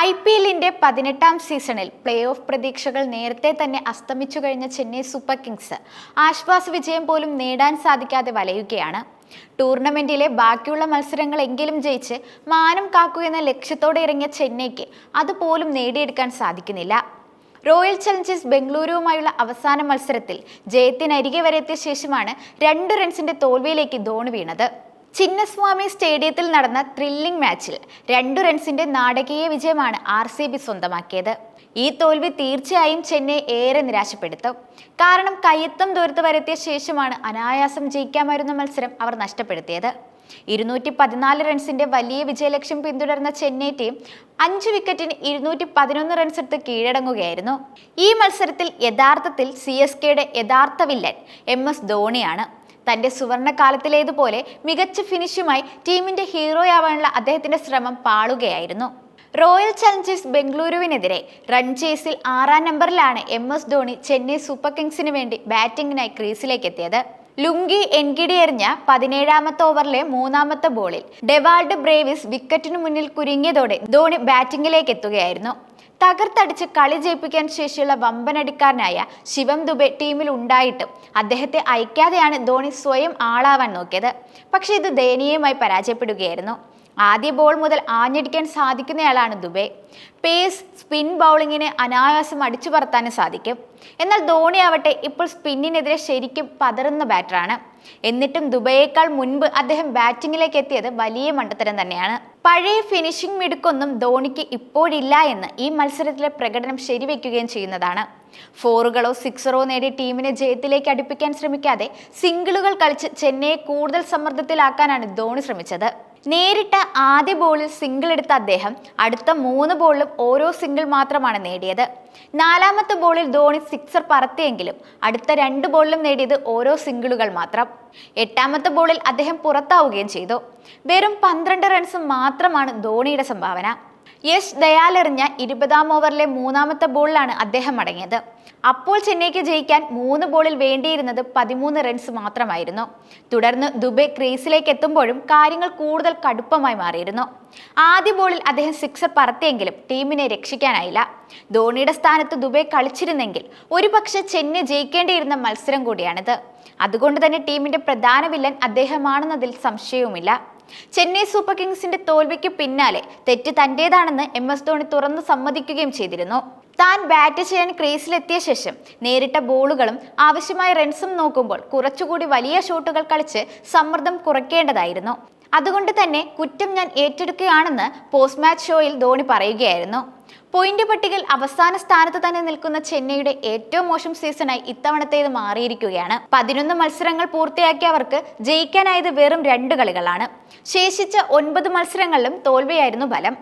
IPLിന്റെ 18ാം സീസണിൽ play off പ്രതീക്ഷകൾ നേരത്തെ തന്നെ അസ്തമിച്ചു കഴിഞ്ഞ ചെന്നൈ സൂപ്പർ കിങ്സ് ആശ്വാസ വിജയം പോലും നേടാൻ സാധിക്കാതെ വലയുകയാണ്. ടൂർണമെന്റിലെ ബാക്കിയുള്ള മത്സരങ്ങളെങ്കിലും ജയിച്ച് മാനം കാക്കുകയെന്ന ലക്ഷ്യത്തോടെ ഇറങ്ങിയ ചെന്നൈക്ക് അതുപോലും നേടിയെടുക്കാൻ സാധിക്കുന്നില്ല. റോയൽ ചലഞ്ചേഴ്സ് ബംഗളൂരുവുമായുള്ള അവസാന മത്സരത്തിൽ ജയത്തിനരികെ വരെ എത്തിയ ശേഷമാണ് 2 റൺസിന്റെ തോൽവിയിലേക്ക് ധോണി വീണത്. ചിന്നസ്വാമി സ്റ്റേഡിയത്തിൽ നടന്ന ത്രില്ലിംഗ് മാച്ചിൽ 2 റൺസിന്റെ നാടകീയ വിജയമാണ് RCB സ്വന്തമാക്കിയത്. ഈ തോൽവി തീർച്ചയായും ചെന്നൈ ഏറെ നിരാശപ്പെടുത്തും. കാരണം കയ്യെത്തും ദൂരത്ത് വരെത്തിയ ശേഷമാണ് അനായാസം ജയിക്കാമായിരുന്ന മത്സരം അവർ നഷ്ടപ്പെടുത്തിയത്. 214 റൺസിന്റെ വലിയ വിജയലക്ഷ്യം പിന്തുടർന്ന ചെന്നൈ ടീം 5 വിക്കറ്റിന് 211 റൺസ് എടുത്ത് കീഴടങ്ങുകയായിരുന്നു. ഈ മത്സരത്തിൽ യഥാർത്ഥത്തിൽ CSKയുടെ യഥാർത്ഥ വില്ലൻ MS ധോണിയാണ്. തന്റെ സുവർണകാലത്തിലേതുപോലെ മികച്ച ഫിനിഷുമായി ടീമിന്റെ ഹീറോയാവാനുള്ള അദ്ദേഹത്തിന്റെ ശ്രമം പാളുകയായിരുന്നു. റോയൽ ചലഞ്ചേഴ്സ് ബംഗളൂരുവിനെതിരെ റൺ ചേസിൽ 6ാം നമ്പറിലാണ് MS ധോണി ചെന്നൈ സൂപ്പർ കിങ്സിന് വേണ്ടി ബാറ്റിംഗിനായി ക്രീസിലേക്ക് എത്തിയത്. ലുങ്കി എൻഗിഡി എറിഞ്ഞ 17ാമത്തെ ഓവറിലെ 3ാമത്തെ ബോളിൽ ഡെവാൾഡ് ബ്രേവിസ് വിക്കറ്റിനു മുന്നിൽ കുരുങ്ങിയതോടെ ധോണി ബാറ്റിംഗിലേക്ക് എത്തുകയായിരുന്നു. തകർത്തടിച്ച് കളി ജയിപ്പിക്കാൻ ശേഷിയുള്ള വമ്പനടിക്കാരനായ ശിവം ദുബെ ടീമിൽ ഉണ്ടായിട്ടും അദ്ദേഹത്തെ അയക്കാതെയാണ് ധോണി സ്വയം ആളാവാൻ നോക്കിയത്. പക്ഷേ ഇത് ദയനീയമായി പരാജയപ്പെടുകയായിരുന്നു. ആദ്യ ബോൾ മുതൽ ആഞ്ഞടിക്കാൻ സാധിക്കുന്നയാളാണ് ദുബെ. പേസ്, സ്പിൻ ബൗളിങ്ങിനെ അനായാസം അടിച്ചു പറത്താനും സാധിക്കും. എന്നാൽ ധോണി ആവട്ടെ ഇപ്പോൾ സ്പിന്നിനെതിരെ ശരിക്കും പതറുന്ന ബാറ്ററാണ്. എന്നിട്ടും ദുബൈയേക്കാൾ മുൻപ് അദ്ദേഹം ബാറ്റിംഗിലേക്ക് എത്തിയത് വലിയ മണ്ടത്തരം തന്നെയാണ്. പഴയ ഫിനിഷിംഗ് മിടുക്കൊന്നും ധോണിക്ക് ഇപ്പോഴില്ല എന്ന് ഈ മത്സരത്തിലെ പ്രകടനം ശരിവെക്കുകയും ചെയ്യുന്നതാണ്. 4കളോ 6റോ നേടി ടീമിനെ ജയത്തിലേക്ക് അടുപ്പിക്കാൻ ശ്രമിക്കാതെ സിംഗിളുകൾ കളിച്ച് ചെന്നൈയെ കൂടുതൽ സമ്മർദ്ദത്തിലാക്കാനാണ് ധോണി ശ്രമിച്ചത്. നേരിട്ട ആദ്യ ബോളിൽ സിംഗിൾ എടുത്ത അദ്ദേഹം അടുത്ത 3 ബോളിലും ഓരോ സിംഗിൾ മാത്രമാണ് നേടിയത്. 4ാമത്തെ ബോളിൽ ധോണി 6 പറത്തിയെങ്കിലും അടുത്ത 2 ബോളിലും നേടിയത് ഓരോ സിംഗിളുകൾ മാത്രം. 8ാമത്തെ ബോളിൽ അദ്ദേഹം പുറത്താവുകയും ചെയ്തു. വെറും 12 റൺസ് മാത്രമാണ് ധോണിയുടെ സംഭാവന. യശ് ദയാൽ എറിഞ്ഞ 20ാം ഓവറിലെ 3ാമത്തെ ബോളിലാണ് അദ്ദേഹം മടങ്ങിയത്. അപ്പോൾ ചെന്നൈക്ക് ജയിക്കാൻ 3 ബോളിൽ വേണ്ടിയിരുന്നത് 13 റൺസ് മാത്രമായിരുന്നു. തുടർന്ന് ദുബെ ക്രീസിലേക്ക് എത്തുമ്പോഴും കാര്യങ്ങൾ കൂടുതൽ കടുപ്പമായി മാറിയിരുന്നു. ആദ്യ ബോളിൽ അദ്ദേഹം 6 പറത്തിയെങ്കിലും ടീമിനെ രക്ഷിക്കാനായില്ല. ധോണിയുടെ സ്ഥാനത്ത് ദുബെ കളിച്ചിരുന്നെങ്കിൽ ഒരുപക്ഷെ ചെന്നൈ ജയിക്കേണ്ടിയിരുന്ന മത്സരം കൂടിയാണിത്. അതുകൊണ്ട് തന്നെ ടീമിന്റെ പ്രധാന വില്ലൻ അദ്ദേഹമാണെന്നതിൽ സംശയവുമില്ല. ചെന്നൈ സൂപ്പർ കിങ്സിന്റെ തോൽവിക്ക് പിന്നാലെ തെറ്റ് തന്റേതാണെന്ന് MS ധോണി തുറന്നു സമ്മതിക്കുകയും ചെയ്തിരുന്നു. താൻ ബാറ്റ് ചെയ്യാൻ ക്രീസിലെത്തിയ ശേഷം നേരിട്ട ബോളുകളും ആവശ്യമായ റൺസും നോക്കുമ്പോൾ കുറച്ചുകൂടി വലിയ ഷോട്ടുകൾ കളിച്ച് സമ്മർദ്ദം കുറയ്ക്കേണ്ടതായിരുന്നു. അതുകൊണ്ട് തന്നെ കുറ്റം ഞാൻ ഏറ്റെടുക്കുകയാണെന്ന് പോസ്റ്റ് മാച്ച് ഷോയിൽ ധോണി പറയുകയായിരുന്നു. പോയിന്റ് പട്ടികയിൽ അവസാന സ്ഥാനത്ത് തന്നെ നിൽക്കുന്ന ചെന്നൈയുടെ ഏറ്റവും മോശം സീസണായി ഇത്തവണത്തേത് മാറിയിരിക്കുകയാണ്. 11 മത്സരങ്ങൾ പൂർത്തിയാക്കിയവർക്ക് ജയിക്കാനായത് വെറും 2 കളികളാണ്. ശേഷിച്ച 9 മത്സരങ്ങളിലും തോൽവിയായിരുന്നു ഫലം.